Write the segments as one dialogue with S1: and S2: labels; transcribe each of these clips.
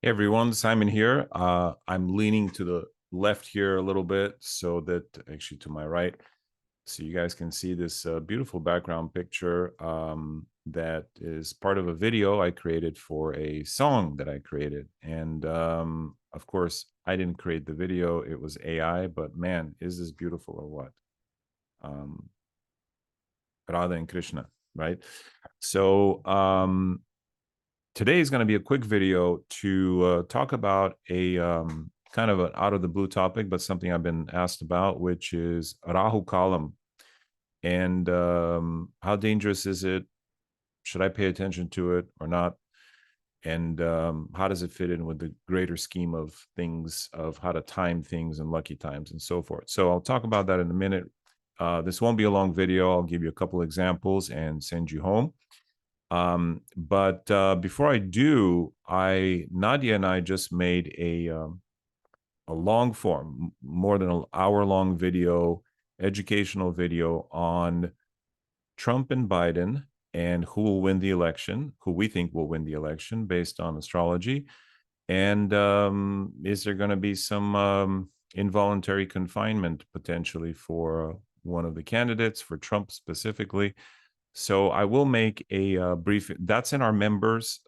S1: Hey everyone, Simon here. I'm leaning to the left here a little bit so that actually to my right, so you guys can see this beautiful background picture that is part of a video I created for a song that I created. And of course, I didn't create the video, it was AI, but man, is this beautiful or what? Um, Radha and Krishna, right? So, today is going to be a quick video to talk about a kind of an out of the blue topic, but something I've been asked about, which is Rahu Kalam. And how dangerous is it? Should I pay attention to it or not? And how does it fit in with the greater scheme of things, of how to time things and lucky times and so forth? So I'll talk about that in a minute. This won't be a long video. I'll give you a couple examples and send you home. But before I do, Nadia and I just made a long form, more than an hour long video, educational video on Trump and Biden and who will win the election, who we think will win the election based on astrology. And is there going to be some involuntary confinement potentially for one of the candidates, for Trump specifically? So I will make a brief. That's in our members,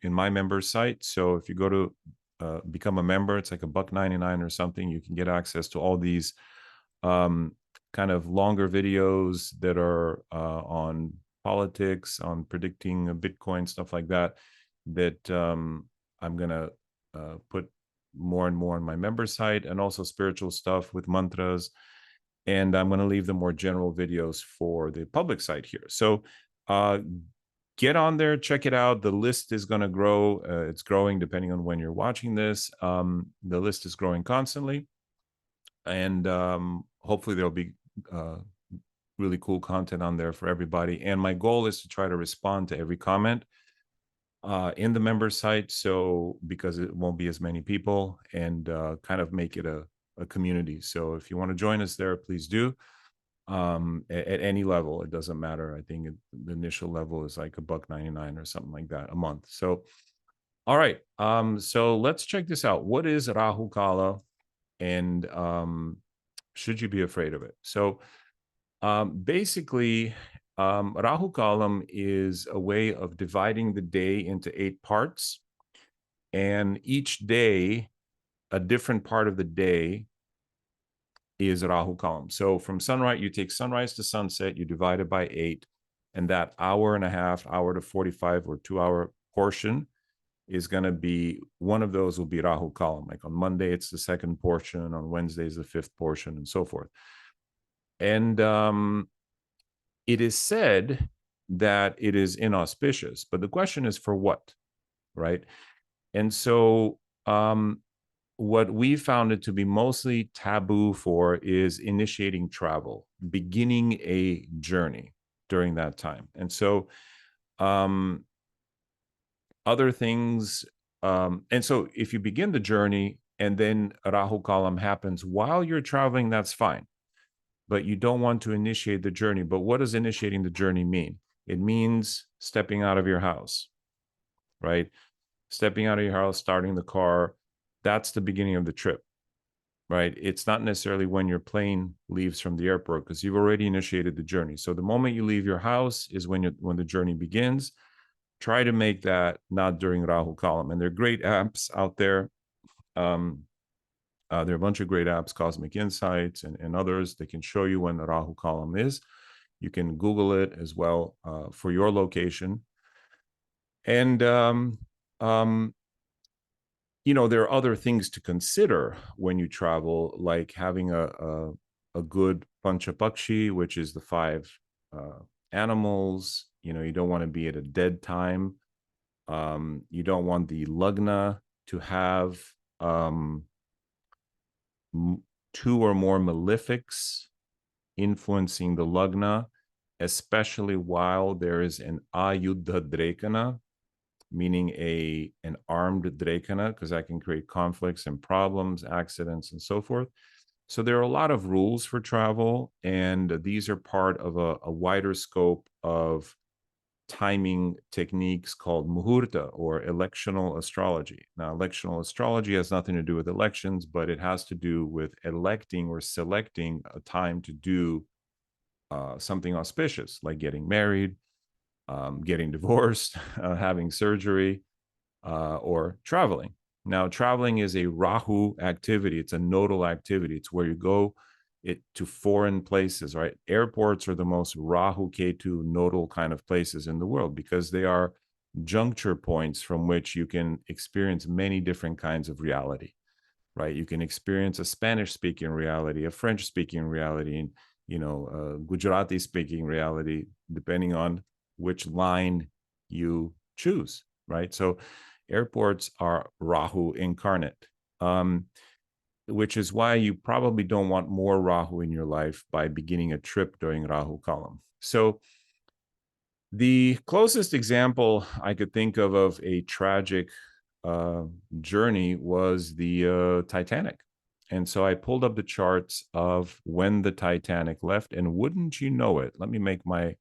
S1: in my members site. So if you go to become a member, it's like $1.99 or something. You can get access to all these um, kind of longer videos that are on politics, on predicting Bitcoin, stuff like that. That I'm gonna put more and more on my member site, and also spiritual stuff with mantras, and I'm going to leave the more general videos for the public site here. So get on there, check it out. The list is going to grow. It's growing depending on when you're watching this. The list is growing constantly, and hopefully there'll be really cool content on there for everybody. And my goal is to try to respond to every comment in the member site, so because it won't be as many people, and kind of make it a community. So if you want to join us there, please do. At any level, it doesn't matter. I think the initial level is like $1.99 or something like that a month. So all right, so let's check this out. What is Rahu Kala, and should you be afraid of it? So basically, Rahu Kalam is a way of dividing the day into 8 parts, and each day, a different part of the day is Rahu Kalam. So from sunrise, you take sunrise to sunset, you divide it by 8, and that hour and a half, hour to 45 or 2 hour portion is going to be, one of those will be Rahu Kalam. Like on Monday, it's the second portion, on Wednesday is the 5th portion, and so forth. And it is said that it is inauspicious, but the question is for what, right? And so what we found it to be mostly taboo for is initiating travel, beginning a journey during that time. And so other things, and so if you begin the journey and then Rahu Kalam happens while you're traveling, that's fine. But you don't want to initiate the journey. But what does initiating the journey mean? It means stepping out of your house, right? Stepping out of your house, starting the car. That's the beginning of the trip, right? It's not necessarily when your plane leaves from the airport, because you've already initiated the journey. So the moment you leave your house is when the journey begins. Try to make that not during Rahu Kalam. And there are great apps out there. There are a bunch of great apps, Cosmic Insights and others that can show you when the Rahu Kalam is. You can Google it as well for your location. And, there are other things to consider when you travel, like having a good Panchapakshi, which is the 5 animals. You don't want to be at a dead time. You don't want the Lagna to have 2 or more malefics influencing the Lagna, especially while there is an Ayuddha Drekana, meaning an armed Drekana, because that can create conflicts and problems, accidents, and so forth. So there are a lot of rules for travel, and these are part of a wider scope of timing techniques called muhurta, or electional astrology. Now, electional astrology has nothing to do with elections, but it has to do with electing or selecting a time to do something auspicious, like getting married, getting divorced, having surgery, or traveling. Now, traveling is a Rahu activity. It's a nodal activity. It's where you go to foreign places, right? Airports are the most Rahu Ketu nodal kind of places in the world, because they are juncture points from which you can experience many different kinds of reality, right? You can experience a Spanish speaking reality, a French speaking reality, and Gujarati speaking reality, depending on which line you choose, right? So airports are Rahu incarnate, which is why you probably don't want more Rahu in your life by beginning a trip during Rahu Kalam. So the closest example I could think of a tragic journey was the Titanic. And so I pulled up the charts of when the Titanic left, and wouldn't you know it, let me make my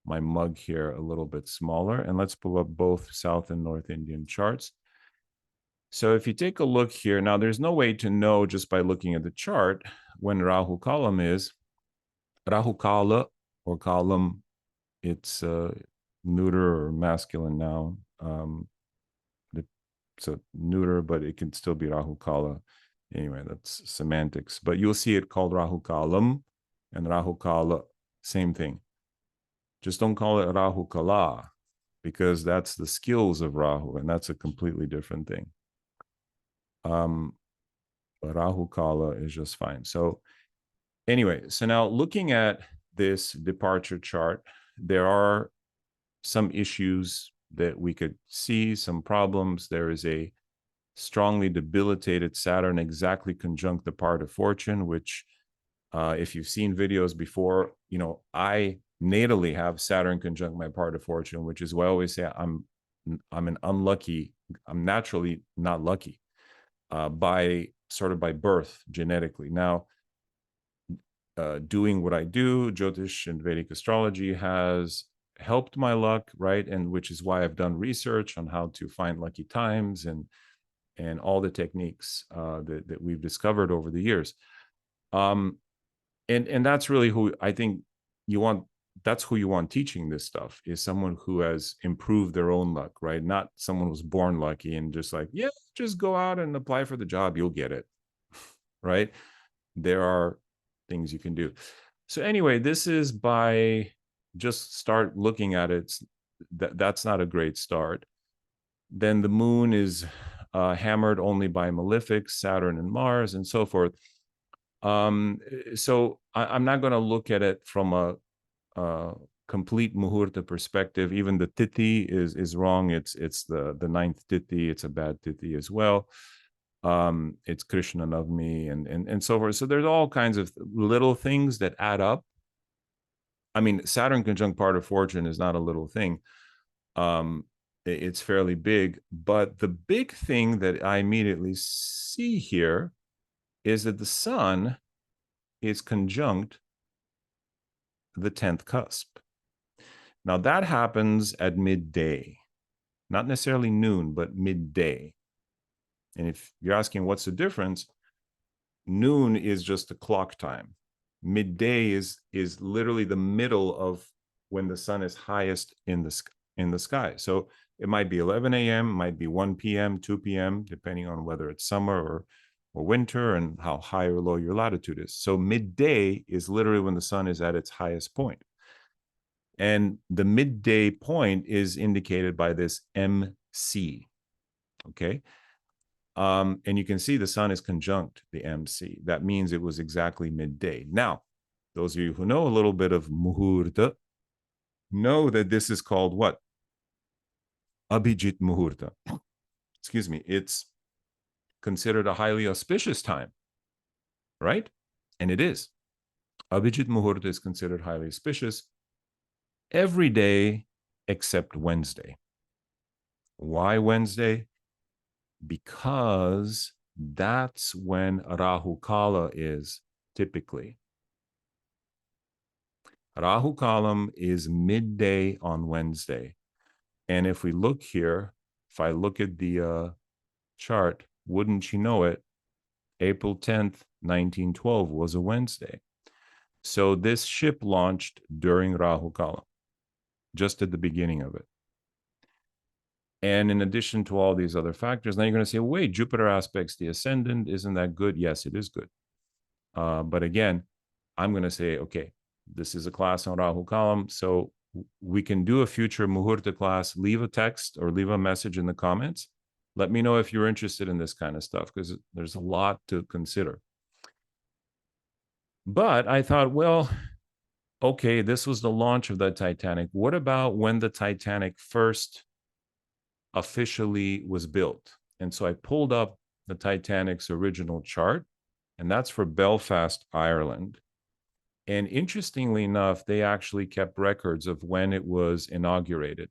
S1: mug here a little bit smaller, and let's pull up both South and North Indian charts. So if you take a look here, now there's no way to know just by looking at the chart when Rahu Kalam is. Rahu Kala or Kalam, it's neuter or masculine noun. It's a neuter, but it can still be Rahu Kala. Anyway, that's semantics. But you'll see it called Rahu Kalam and Rahu Kala, same thing. Just don't call it Rahu Kala, because that's the skills of Rahu, and that's a completely different thing. But Rahu Kala is just fine. So anyway, so now looking at this departure chart, there are some issues that we could see, some problems. There is a strongly debilitated Saturn exactly conjunct the part of fortune, which if you've seen videos before, I natally have Saturn conjunct my part of fortune, which is why I always say I'm naturally not lucky by birth genetically. Now, doing what I do, Jyotish and Vedic astrology has helped my luck, right? And which is why I've done research on how to find lucky times and all the techniques that we've discovered over the years. And that's really who I think you want. That's who you want teaching this stuff, is someone who has improved their own luck, right? Not someone who's born lucky and just like, yeah, just go out and apply for the job, you'll get it, right? There are things you can do. So anyway, this is by just start looking at it. That's not a great start. Then the moon is hammered only by malefics, Saturn and Mars, and so forth. So I'm not going to look at it from a complete muhurta perspective. Even the tithi is wrong. It's the ninth tithi. It's a bad tithi as well. It's Krishna Navami and so forth. So there's all kinds of little things that add up. I mean, Saturn conjunct part of fortune is not a little thing. It's fairly big, but the big thing that I immediately see here is that the sun is conjunct the 10th cusp. Now that happens at midday, not necessarily noon, but midday. And if you're asking what's the difference, noon is just the clock time. Midday is literally the middle of when the sun is highest in the sky. So it might be 11 a.m., might be 1 p.m., 2 p.m., depending on whether it's summer or winter and how high or low your latitude is. So midday is literally when the sun is at its highest point. And the midday point is indicated by this MC, okay? And you can see the sun is conjunct the MC. That means it was exactly midday. Now, those of you who know a little bit of muhurta know that this is called what? Abhijit muhurta. Excuse me. It's considered a highly auspicious time, right? And it is. Abhijit muhurta is considered highly auspicious every day except Wednesday. Why Wednesday? Because that's when Rahu Kala is typically. Rahu Kalam is midday on Wednesday. And if we look here, if I look at the chart, wouldn't you know it, April 10th, 1912 was a Wednesday. So this ship launched during Rahu Kala, just at the beginning of it. And in addition to all these other factors, now you're going to say, wait, Jupiter aspects the ascendant. Isn't that good? Yes, it is good. But again, I'm going to say, okay, this is a class on Rahu Kalam. So we can do a future Muhurta class. Leave a text or leave a message in the comments. Let me know if you're interested in this kind of stuff, because there's a lot to consider. But I thought, well, okay, this was the launch of the Titanic. What about when the Titanic first officially was built? And so I pulled up the Titanic's original chart, and that's for Belfast, Ireland. And interestingly enough, they actually kept records of when it was inaugurated.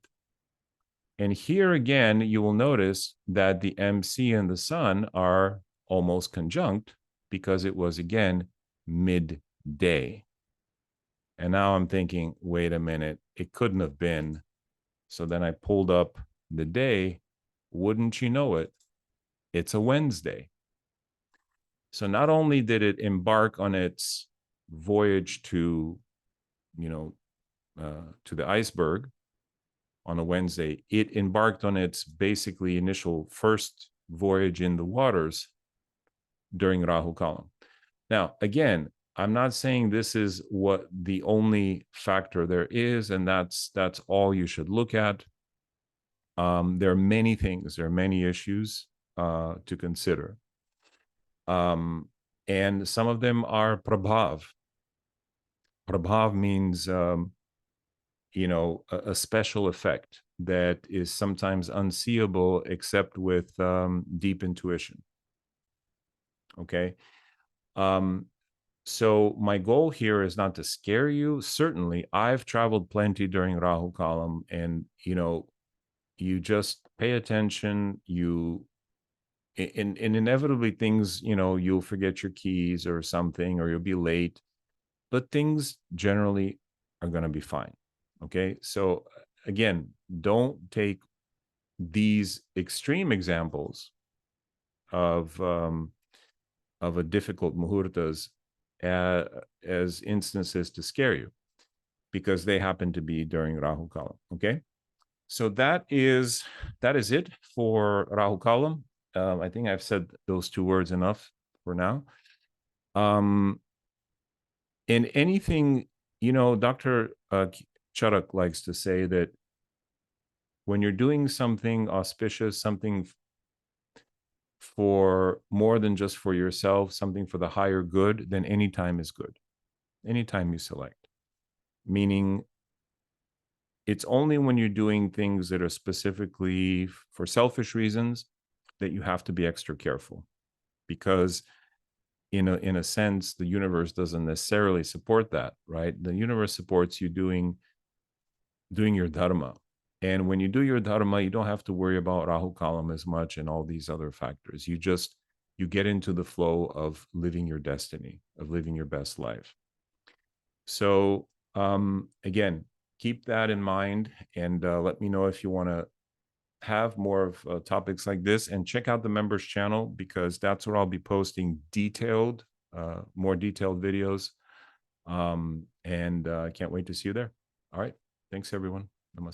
S1: And here again, you will notice that the MC and the sun are almost conjunct, because it was, again, midday. And now I'm thinking, wait a minute, it couldn't have been. So then I pulled up the day. Wouldn't you know it, it's a Wednesday. So not only did it embark on its voyage to, to the iceberg on a Wednesday, it embarked on its basically initial first voyage in the waters during Rahu Kalam. Now, again, I'm not saying this is what the only factor there is, and that's all you should look at. There are many things, there are many issues to consider. And some of them are prabhav. Prabhav means, a special effect that is sometimes unseeable except with deep intuition. Okay. So my goal here is not to scare you. Certainly, I've traveled plenty during Rahu Kalam, and you just pay attention. And inevitably things, you'll forget your keys or something, or you'll be late, but things generally are going to be fine. Okay. So again, don't take these extreme examples of a difficult muhurtas as instances to scare you, because they happen to be during Rahu Kalam. Okay. So that is it for Rahu Kalam. I think I've said those two words enough for now. In anything, Dr. Charak likes to say that when you're doing something auspicious, something for more than just for yourself, something for the higher good, then any time is good. Anytime you select. Meaning, it's only when you're doing things that are specifically for selfish reasons that you have to be extra careful, because in a sense, the universe doesn't necessarily support that, right? The universe supports you doing your dharma. And when you do your dharma, you don't have to worry about Rahu Kalam as much and all these other factors. You get into the flow of living your destiny, of living your best life. So again, keep that in mind, and let me know if you want to have more of topics like this, and check out the members channel, because that's where I'll be posting more detailed videos. And I can't wait to see you there. All right. Thanks, everyone. Namaste.